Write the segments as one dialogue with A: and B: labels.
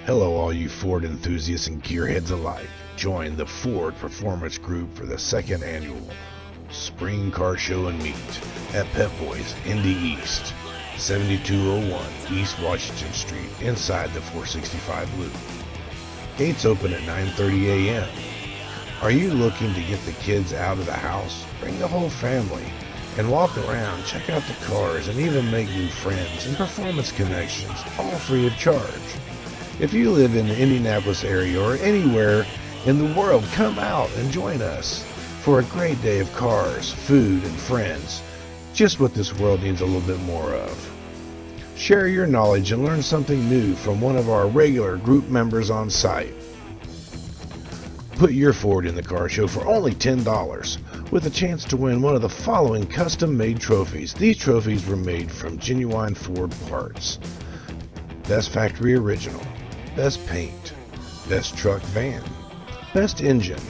A: Hello all you Ford enthusiasts and gearheads alike. Join the Ford Performance Group for the second annual Spring Car Show and Meet at Pep Boys, Indy East, 7201 East Washington Street, inside the 465 Loop. Gates open at 9:30 a.m. Are you looking to get the kids out of the house? Bring the whole family and walk around, check out the cars, and even make new friends and performance connections, all free of charge. If you live in the Indianapolis area or anywhere in the world, come out and join us for a great day of cars, food, and friends. Just what this world needs a little bit more of. Share your knowledge and learn something new from one of our regular group members on site. Put your Ford in the car show for only $10 with a chance to win one of the following custom-made trophies. These trophies were made from genuine Ford parts. Best Factory Original, Best Paint, Best Truck Van, Best Engine,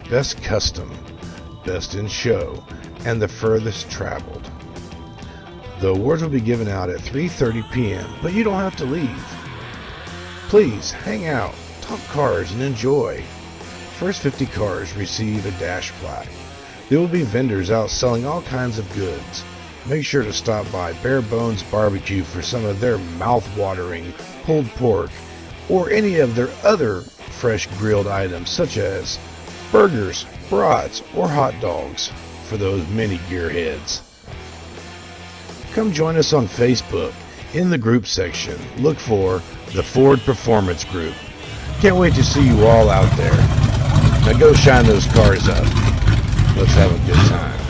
A: Best Custom, Best in Show, and the Furthest Traveled. The awards will be given out at 3:30 p.m., but you don't have to leave. Please hang out, talk cars, and enjoy. First 50 cars receive a dash plaque. There will be vendors out selling all kinds of goods. Make sure to stop by Bare Bones Barbecue for some of their mouth-watering pulled pork or any of their other fresh grilled items such as burgers, brats, or hot dogs for those many gearheads. Come join us on Facebook. In the group section, look for the Ford Performance Group. Can't wait to see you all out there. Now go shine those cars up. Let's have a good time.